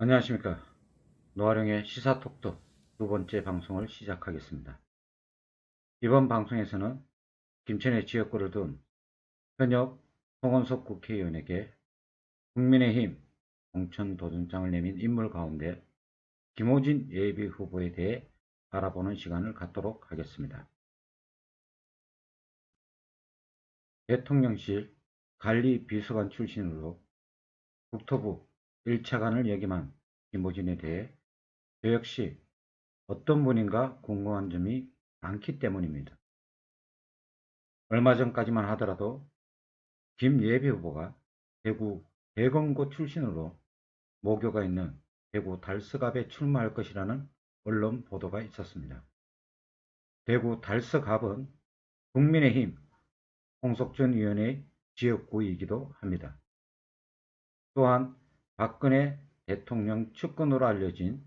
안녕하십니까. 노아령의 시사톡톡 두 번째 방송을 시작하겠습니다. 이번 방송에서는 김천의 지역구를 둔 현역 송원석 국회의원에게 국민의힘 공천도전장을 내민 인물 가운데 김호진 예비후보에 대해 알아보는 시간을 갖도록 하겠습니다. 대통령실 관리비서관 출신으로 국토부 1차관을 역임한 김호진에 대해 저 역시 어떤 분인가 궁금한 점이 많기 때문입니다. 얼마 전까지만 하더라도 김 예비후보가 대구 대검고 출신으로 모교가 있는 대구 달서갑에 출마할 것이라는 언론 보도가 있었습니다. 대구 달서갑은 국민의힘 홍석천 의원의 지역구이기도 합니다. 또한 박근혜 대통령 측근으로 알려진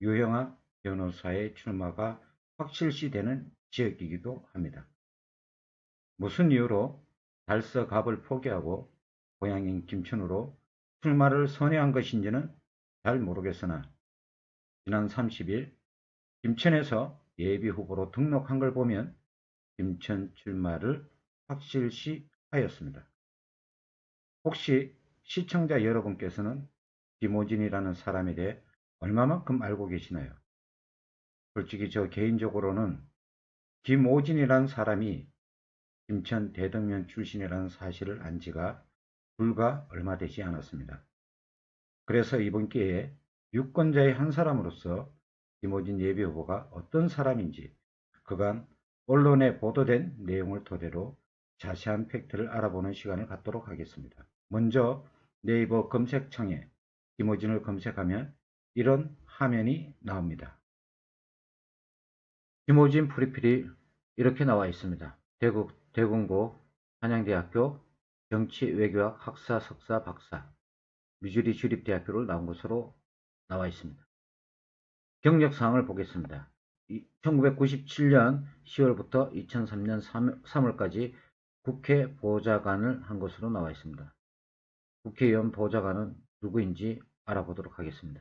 유형아 변호사의 출마가 확실시되는 지역이기도 합니다. 무슨 이유로 달서갑을 포기하고 고향인 김천으로 출마를 선회한 것인지는 잘 모르겠으나 지난 30일 김천에서 예비후보로 등록한 걸 보면 김천 출마를 확실시하였습니다. 혹시 시청자 여러분께서는 김호진이라는 사람에 대해 얼마만큼 알고 계시나요? 솔직히 저 개인적으로는 김호진이라는 사람이 김천 대덕면 출신이라는 사실을 안 지가 불과 얼마 되지 않았습니다. 그래서 이번 기회에 유권자의 한 사람으로서 김호진 예비후보가 어떤 사람인지 그간 언론에 보도된 내용을 토대로 자세한 팩트를 알아보는 시간을 갖도록 하겠습니다. 먼저 네이버 검색창에 김호진을 검색하면 이런 화면이 나옵니다. 김호진 프로필이 이렇게 나와 있습니다. 대구고 한양대학교 정치외교학 학사 석사 박사 미주리 주립대학교를 나온 것으로 나와 있습니다. 경력사항을 보겠습니다. 1997년 10월부터 2003년 3월까지 국회 보좌관을 한 것으로 나와 있습니다. 국회의원 보좌관은 누구인지 알아보도록 하겠습니다.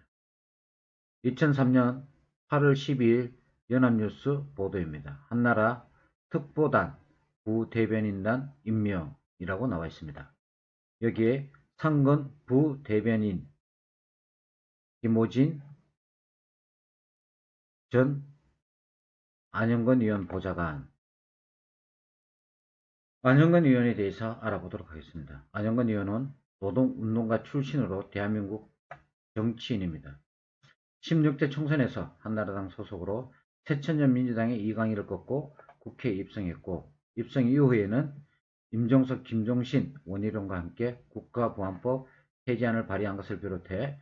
2003년 8월 12일 연합뉴스 보도입니다. 한나라 특보단 부대변인단 임명이라고 나와 있습니다. 여기에 상근 부대변인 김호진 전 안영건 의원 보좌관. 안영건 의원에 대해서 알아보도록 하겠습니다. 안영건 의원은 노동운동가 출신으로 대한민국 정치인입니다. 16대 총선에서 한나라당 소속으로 새천년 민주당의 이강희를 꺾고 국회에 입성했고, 입성 이후에는 임종석, 김종신, 원희룡과 함께 국가보안법 폐지안을 발의한 것을 비롯해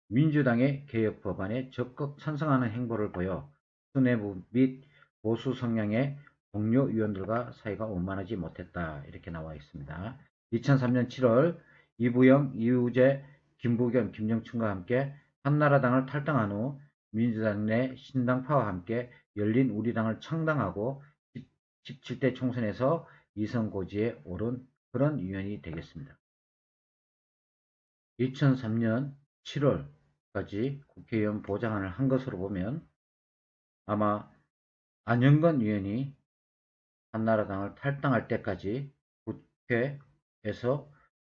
민주당의 개혁 법안에 적극 찬성하는 행보를 보여 수뇌부 및 보수 성향의 동료 의원들과 사이가 원만하지 못했다. 이렇게 나와 있습니다. 2003년 7월 이부영, 이우재, 김부겸, 김정춘과 함께 한나라당을 탈당한 후 민주당 내 신당파와 함께 열린 우리당을 창당하고 17대 총선에서 이선고지에 오른 그런 의원이 되겠습니다. 2003년 7월까지 국회의원 보좌관을 한 것으로 보면 아마 안영건 의원이 한나라당을 탈당할 때까지 국회에서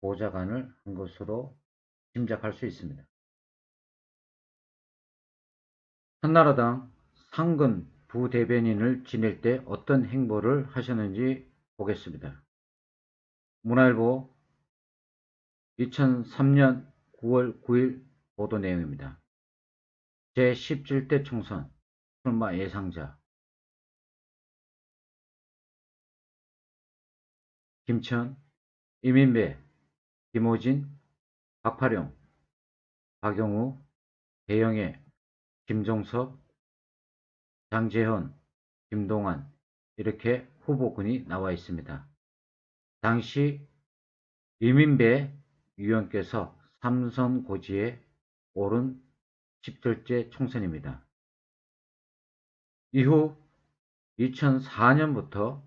보좌관을 한 것으로 짐작할 수 있습니다. 한나라당 상근 부대변인을 지낼 때 어떤 행보를 하셨는지 보겠습니다. 문화일보 2003년 9월 9일 보도 내용입니다. 제17대 총선 출마 예상자 김천, 이민배, 김호진, 박파룡, 박용우, 배영애, 김종석, 장재헌, 김동완 이렇게 후보군이 나와 있습니다. 당시 이민배 의원께서 삼선 고지에 오른 17대 총선입니다. 이후 2004년부터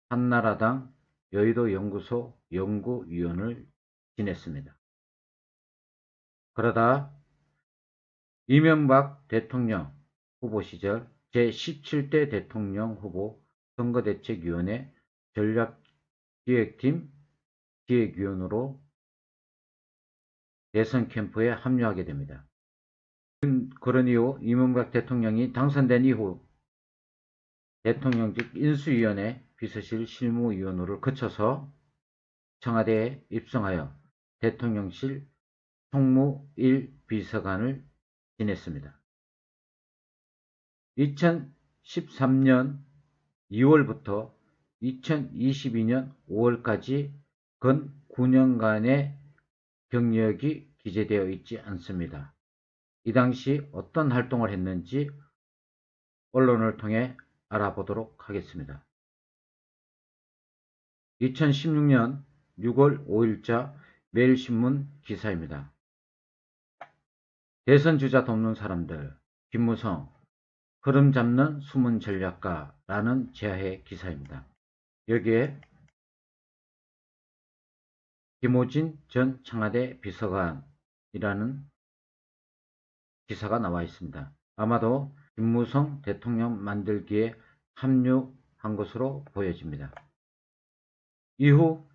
한나라당 여의도 연구소 연구위원을 지냈습니다. 그러다 이명박 대통령 후보 시절 제17대 대통령 후보 선거대책위원회 전략기획팀 기획위원으로 대선 캠프에 합류하게 됩니다. 그런 이후 이명박 대통령이 당선된 이후 대통령직 인수위원회 비서실 실무위원으로 거쳐서 청와대에 입성하여 대통령실 총무 1비서관을 지냈습니다. 2013년 2월부터 2022년 5월까지 근 9년간의 경력이 기재되어 있지 않습니다. 이 당시 어떤 활동을 했는지 언론을 통해 알아보도록 하겠습니다. 2016년 6월 5일자 매일신문 기사입니다. 대선 주자 돕는 사람들, 김무성, 흐름 잡는 숨은 전략가라는 제하의 기사입니다. 여기에 김호진 전 청와대 비서관이라는 기사가 나와 있습니다. 아마도 김무성 대통령 만들기에 합류한 것으로 보여집니다. 이후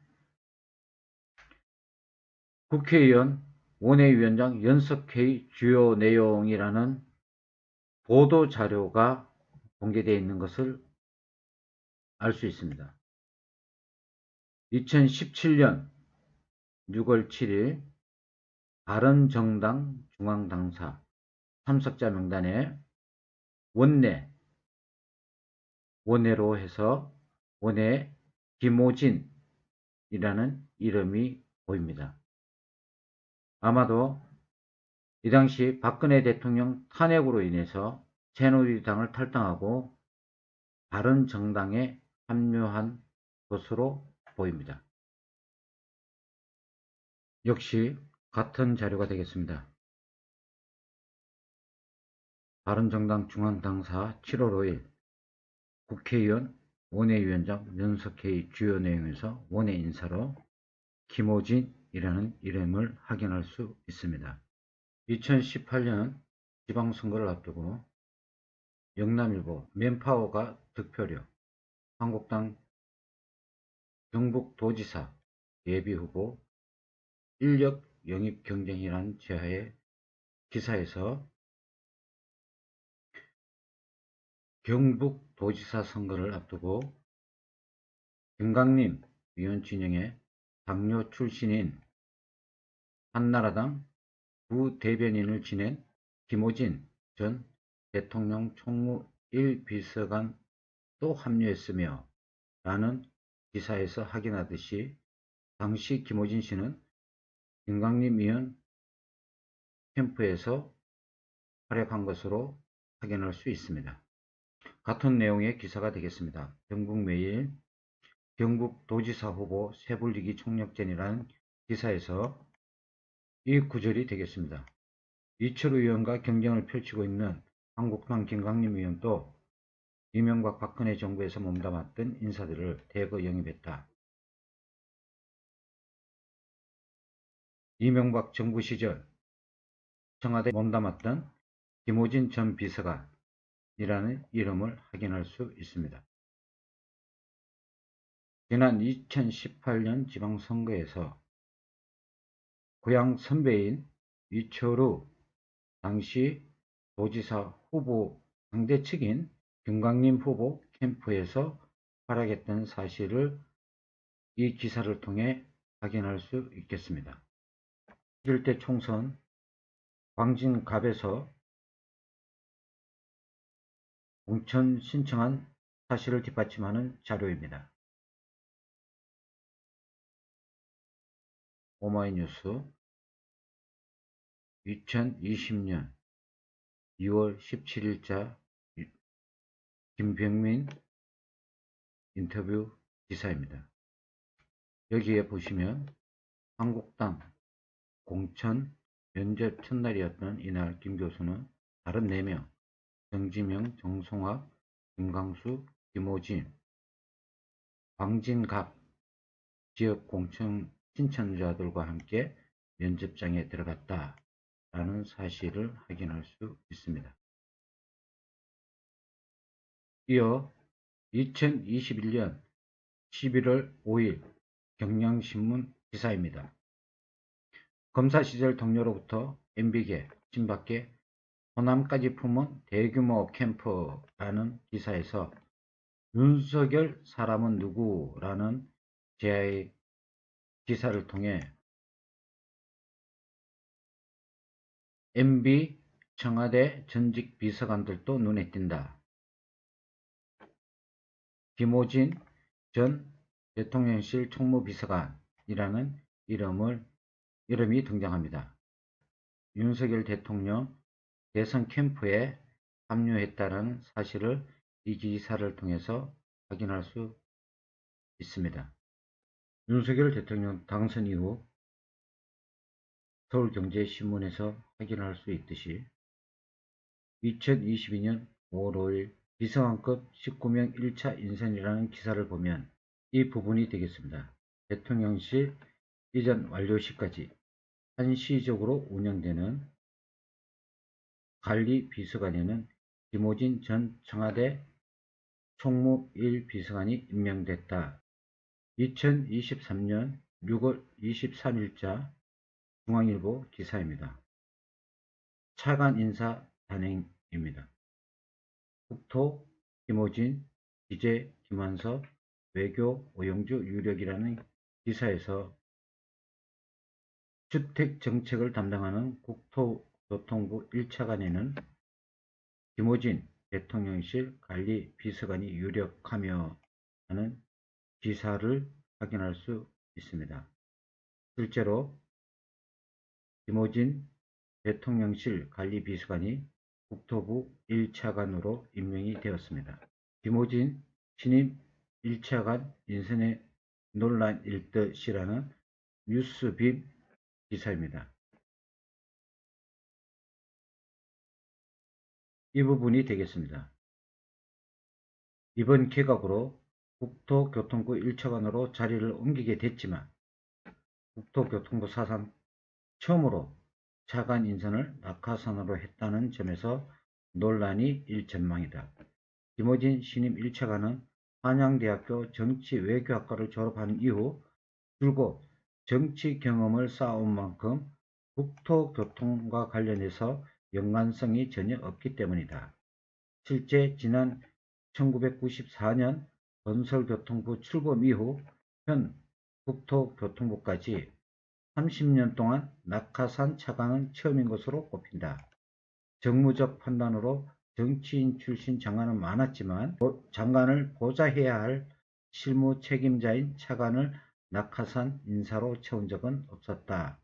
국회의원 원외위원장 연석회의 주요 내용이라는 보도자료가 공개되어 있는 것을 알 수 있습니다. 2017년 6월 7일 바른정당 중앙당사 참석자 명단에 원내로 해서 원내 김호진이라는 이름이 보입니다. 아마도 이 당시 박근혜 대통령 탄핵으로 인해서 새누리당을 탈당하고 바른정당에 합류한 것으로 보입니다. 역시 같은 자료가 되겠습니다. 바른정당 중앙당사 7월 5일 국회의원 원외위원장 연석회의 주요 내용에서 원외 인사로 김호진이라는 이름을 확인할 수 있습니다. 2018년 지방선거를 앞두고 영남일보 맨파워가 득표력, 한국당 경북도지사 예비후보 인력 영입 경쟁이라는 제하의 기사에서 경북도지사 선거를 앞두고 김강림 위원 진영의 당뇨 출신인 한나라당 부대변인을 지낸 김호진 전 대통령 총무 1비서관 또 합류했으며 라는 기사에서 확인하듯이 당시 김호진 씨는 김강림 위원 캠프에서 활약한 것으로 확인할 수 있습니다. 같은 내용의 기사가 되겠습니다. 경북매일 경북도지사 후보 세불리기 총력전이라는 기사에서 이 구절이 되겠습니다. 이철우 의원과 경쟁을 펼치고 있는 한국당 김강림 의원도 이명박 박근혜 정부에서 몸담았던 인사들을 대거 영입했다. 이명박 정부 시절 청와대 몸담았던 김호진 전 비서관이라는 이름을 확인할 수 있습니다. 지난 2018년 지방선거에서 고향 선배인 이철우 당시 도지사 후보 상대 측인 김강림 후보 캠프에서 활약했던 사실을 이 기사를 통해 확인할 수 있겠습니다. 21대 총선 광진갑에서 공천 신청한 사실을 뒷받침하는 자료입니다. 오마이뉴스 2020년 2월 17일자 김병민 인터뷰 기사입니다. 여기에 보시면 한국당 공천 면접 첫날이었던 이날 김 교수는 다른 4명 정지명, 정송학, 김광수, 김호진, 광진갑 지역 공천 신청자들과 함께 면접장에 들어갔다. 라는 사실을 확인할 수 있습니다. 이어 2021년 11월 5일 경향신문 기사입니다. 검사 시절 동료로부터 MB계, 친박계, 호남까지 품은 대규모 캠프라는 기사에서 윤석열 사람은 누구라는 제아의 기사를 통해 MB 청와대 전직 비서관들도 눈에 띈다. 김호진 전 대통령실 총무비서관이라는 이름이 등장합니다. 윤석열 대통령 대선 캠프에 합류했다는 사실을 이 기사를 통해서 확인할 수 있습니다. 윤석열 대통령 당선 이후 서울경제신문에서 확인할 수 있듯이 2022년 5월 5일 비서관급 19명 1차 인선이라는 기사를 보면 이 부분이 되겠습니다. 대통령실 이전 완료 시까지 한시적으로 운영되는 관리비서관에는 김호진 전 청와대 총무 1비서관이 임명됐다. 2023년 6월 23일자 중앙일보 기사입니다. 차관 인사 단행입니다. 국토 김호진, 기재 김한석, 외교 오영주 유력이라는 기사에서 주택정책을 담당하는 국토교통부 1차관에는 김호진 대통령실 관리비서관이 유력하며 하는 기사를 확인할 수 있습니다. 실제로 김호진 대통령실 관리비서관이 국토부 1차관으로 임명이 되었습니다. 김호진 신임 1차관 인선의 논란일 듯이라는 뉴스빔 기사입니다. 이 부분이 되겠습니다. 이번 개각으로 국토교통부 1차관으로 자리를 옮기게 됐지만 국토교통부 사상 처음으로 차관 인선을 낙하산으로 했다는 점에서 논란이 일전망이다. 김호진 신임 1차관은 한양대학교 정치외교학과를 졸업한 이후 줄곧 정치 경험을 쌓아온 만큼 국토교통과 관련해서 연관성이 전혀 없기 때문이다. 실제 지난 1994년 건설교통부 출범 이후 현 국토교통부까지 30년 동안 낙하산 차관은 처음인 것으로 꼽힌다. 정무적 판단으로 정치인 출신 장관은 많았지만 장관을 보좌해야 할 실무 책임자인 차관을 낙하산 인사로 채운 적은 없었다.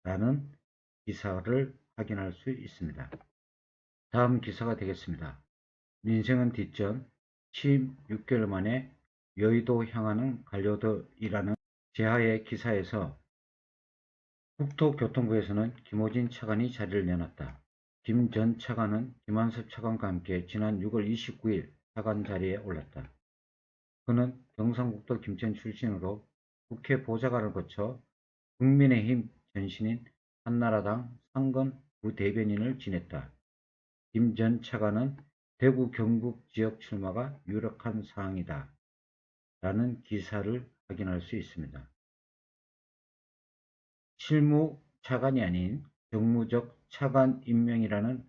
라는 기사를 확인할 수 있습니다. 다음 기사가 되겠습니다. 민생은 뒷전, 취임 6개월 만에 여의도 향하는 관료들이라는 제하의 기사에서 국토교통부에서는 김호진 차관이 자리를 내놨다. 김 전 차관은 김한섭 차관과 함께 지난 6월 29일 차관 자리에 올랐다. 그는 경상북도 김천 출신으로 국회 보좌관을 거쳐 국민의힘 전신인 한나라당 상근 부대변인을 지냈다. 김 전 차관은 대구 경북 지역 출마가 유력한 사항이다. 라는 기사를 확인할 수 있습니다. 실무 차관이 아닌 정무적 차관 임명이라는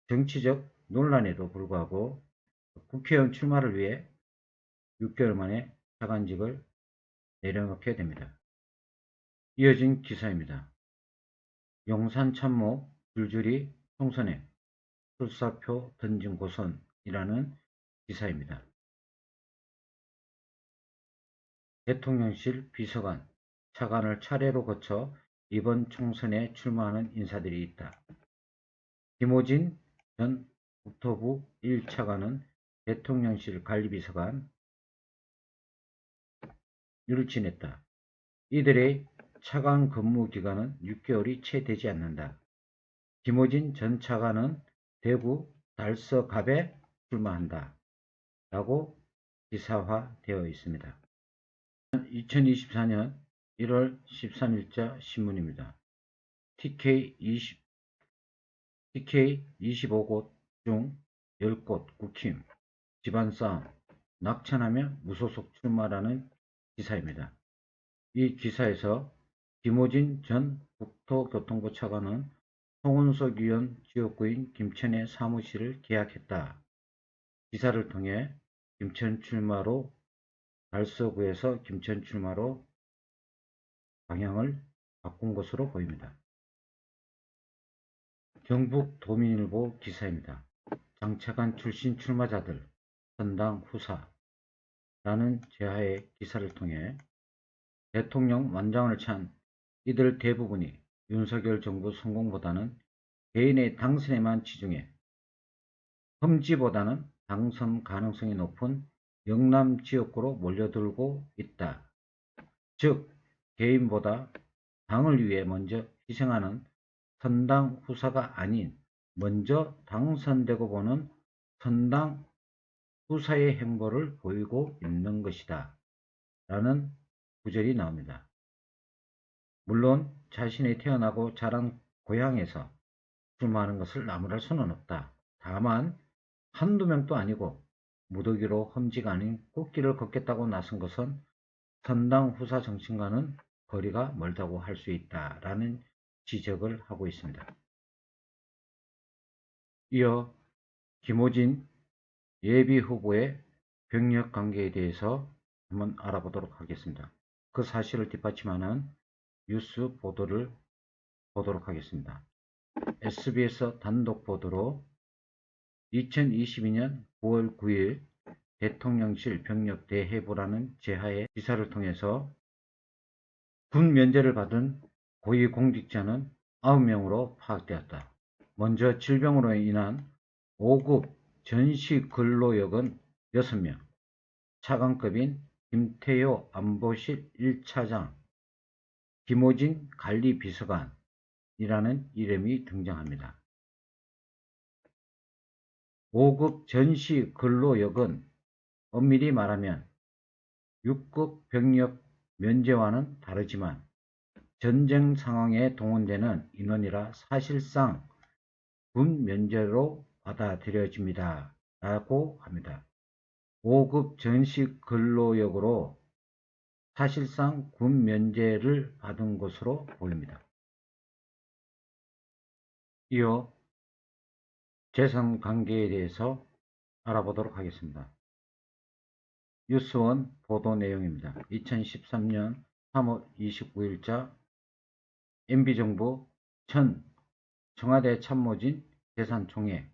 정치적 논란에도 불구하고 국회의원 출마를 위해 6개월 만에 차관직을 내려놓게 됩니다. 이어진 기사입니다. 용산 참모 줄줄이 총선에 출사표 던진 곳은이라는 기사입니다. 대통령실 비서관, 차관을 차례로 거쳐 이번 총선에 출마하는 인사들이 있다. 김호진 전 국토부 1차관은 대통령실 관리비서관을 지냈다. 이들의 차관 근무 기간은 6개월이 채 되지 않는다. 김호진 전 차관은 대구 달서갑에 출마한다. 라고 기사화되어 있습니다. 2024년 1월 13일자 신문입니다. TK20 TK 25곳 중 10곳 국힘, 집안싸움, 낙천하며 무소속 출마라는 기사입니다. 이 기사에서 김호진 전 국토교통부 차관은 송은석 의원 지역구인 김천의 사무실을 계약했다. 기사를 통해 김천 출마로 달서구에서 김천 출마로 방향을 바꾼 것으로 보입니다. 경북도민일보 기사입니다. 장차관 출신 출마자들 선당 후사라는 제하의 기사를 통해 대통령 완장을 찬 이들 대부분이 윤석열 정부 성공보다는 개인의 당선에만 치중해 험지보다는 당선 가능성이 높은 영남 지역구로 몰려들고 있다. 즉 개인보다 당을 위해 먼저 희생하는 선당 후사가 아닌 먼저 당선되고 보는 선당 후사의 행보를 보이고 있는 것이다. 라는 구절이 나옵니다. 물론 자신이 태어나고 자란 고향에서 출마하는 것을 나무랄 수는 없다. 다만 한두 명도 아니고 무더기로 험지가 아닌 꽃길을 걷겠다고 나선 것은 선당 후사 정신과는 거리가 멀다고 할 수 있다라는 지적을 하고 있습니다. 이어 김호진 예비후보의 병력 관계에 대해서 한번 알아보도록 하겠습니다. 그 사실을 뒷받침하는 뉴스 보도를 보도록 하겠습니다. SBS 단독 보도로 2022년 9월 9일 대통령실 병력 대해부라는 제하의 기사를 통해서 군 면제를 받은 고위공직자는 9명으로 파악되었다. 먼저 질병으로 인한 5급 전시근로역은 6명, 차관급인 김태효 안보실 1차장, 김호진 관리비서관이라는 이름이 등장합니다. 5급 전시근로역은 엄밀히 말하면 6급 병력 면제와는 다르지만 전쟁 상황에 동원되는 인원이라 사실상 군 면제로 받아들여집니다. 라고 합니다. 5급 전시근로역으로 사실상 군 면제를 받은 것으로 보입니다. 이어 재산 관계에 대해서 알아보도록 하겠습니다. 뉴스원 보도 내용입니다. 2013년 3월 29일자 MB정부 전 청와대 참모진 재산총액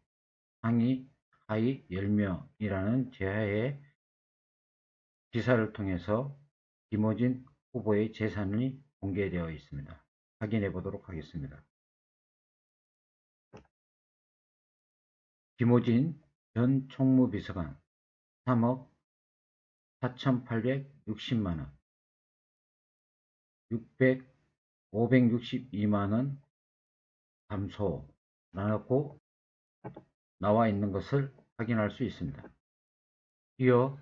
상위 하위 10명이라는 제하의 기사를 통해서 김호진 후보의 재산이 공개되어 있습니다. 확인해 보도록 하겠습니다. 김호진 전 총무비서관 3억 4,860만원, 562만원 감소라고 나와 있는 것을 확인할 수 있습니다. 이어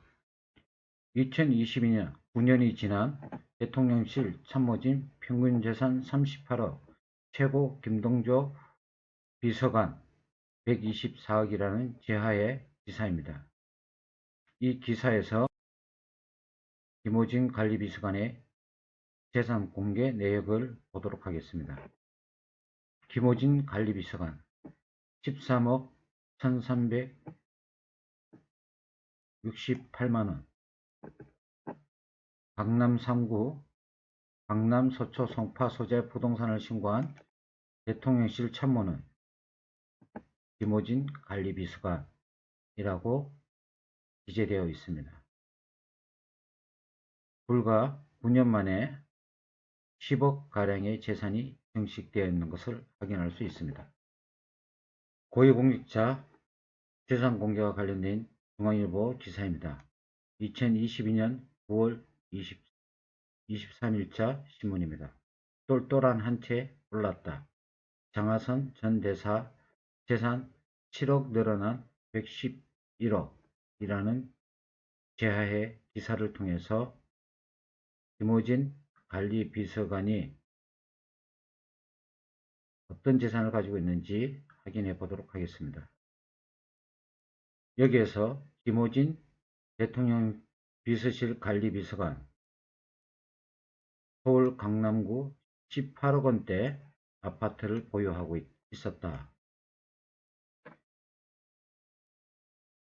2022년 9년이 지난 대통령실 참모진 평균재산 38억, 최고 김동조 비서관 124억이라는 제하의 기사입니다. 이 기사에서 김호진 관리비서관의 재산 공개 내역을 보도록 하겠습니다. 김호진 관리비서관 13억 1368만원, 강남 3구 강남 서초 송파 소재 부동산을 신고한 대통령실 참모는 김호진 관리비서관이라고 기재되어 있습니다. 불과 9년 만에 10억가량의 재산이 증식되어 있는 것을 확인할 수 있습니다. 고위공직자 재산 공개와 관련된 중앙일보 기사입니다. 2022년 9월 23일자 신문입니다. 똘똘한 한 채 올랐다. 장하선 전 대사 재산 7억 늘어난 111억이라는 제하의 기사를 통해서 김호진 관리비서관이 어떤 재산을 가지고 있는지 확인해 보도록 하겠습니다. 여기에서 김호진 대통령 비서실 관리비서관 서울 강남구 18억 원대 아파트를 보유하고 있었다.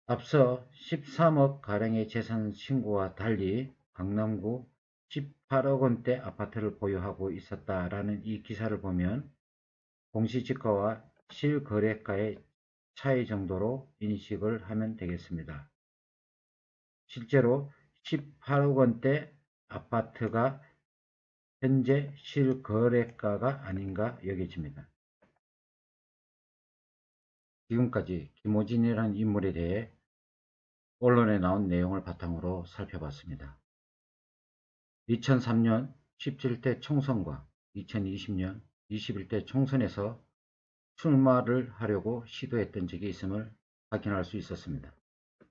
앞서 13억 가량의 재산 신고와 달리 강남구 18억 원대 아파트를 보유하고 있었다라는 이 기사를 보면 공시지가와 실거래가의 차이 정도로 인식을 하면 되겠습니다. 실제로 18억 원대 아파트가 현재 실거래가가 아닌가 여겨집니다. 지금까지 김호진이라는 인물에 대해 언론에 나온 내용을 바탕으로 살펴봤습니다. 2003년 17대 총선과 2020년 21대 총선에서 출마를 하려고 시도했던 적이 있음을 확인할 수 있었습니다.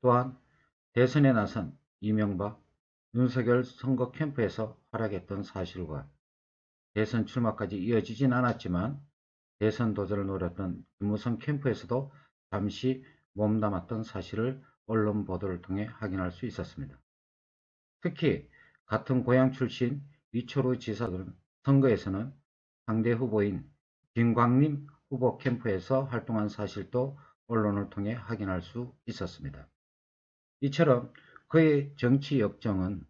또한 대선에 나선 이명박, 윤석열 선거 캠프에서 활약했던 사실과 대선 출마까지 이어지진 않았지만 대선 도전을 노렸던 김무성 캠프에서도 잠시 몸담았던 사실을 언론 보도를 통해 확인할 수 있었습니다. 특히 같은 고향 출신 이철우 지사는 선거에서는 상대 후보인 김광림 후보 캠프에서 활동한 사실도 언론을 통해 확인할 수 있었습니다. 이처럼 그의 정치 역정은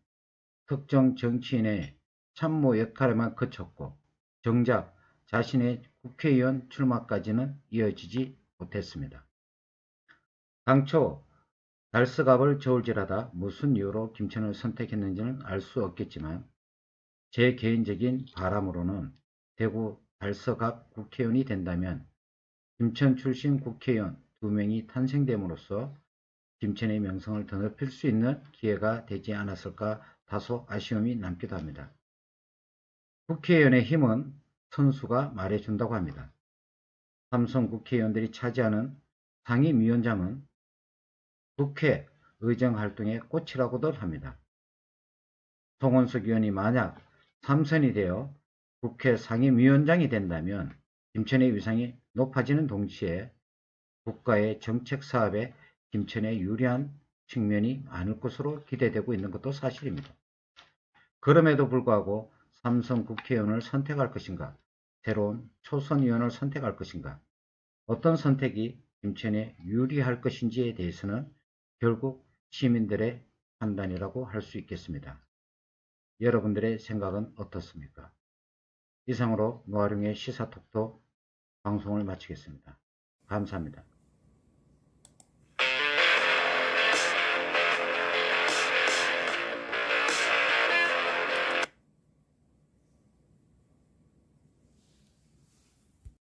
특정 정치인의 참모 역할에만 그쳤고 정작 자신의 국회의원 출마까지는 이어지지 못했습니다. 당초 달서갑을 저울질하다 무슨 이유로 김천을 선택했는지는 알 수 없겠지만 제 개인적인 바람으로는 대구 달서갑 국회의원이 된다면 김천 출신 국회의원 2명이 탄생됨으로써 김천의 명성을 더 높일 수 있는 기회가 되지 않았을까 다소 아쉬움이 남기도 합니다. 국회의원의 힘은 선수가 말해준다고 합니다. 삼성 국회의원들이 차지하는 상임위원장은 국회 의정활동의 꽃이라고들 합니다. 송원석 의원이 만약 삼선이 되어 국회 상임위원장이 된다면 김천의 위상이 높아지는 동시에 국가의 정책 사업에 김천에 유리한 측면이 많을 것으로 기대되고 있는 것도 사실입니다. 그럼에도 불구하고 삼선 국회의원을 선택할 것인가, 새로운 초선 의원을 선택할 것인가, 어떤 선택이 김천에 유리할 것인지에 대해서는 결국 시민들의 판단이라고 할 수 있겠습니다. 여러분들의 생각은 어떻습니까? 이상으로 노아룡의 시사톡톡 방송을 마치겠습니다. 감사합니다.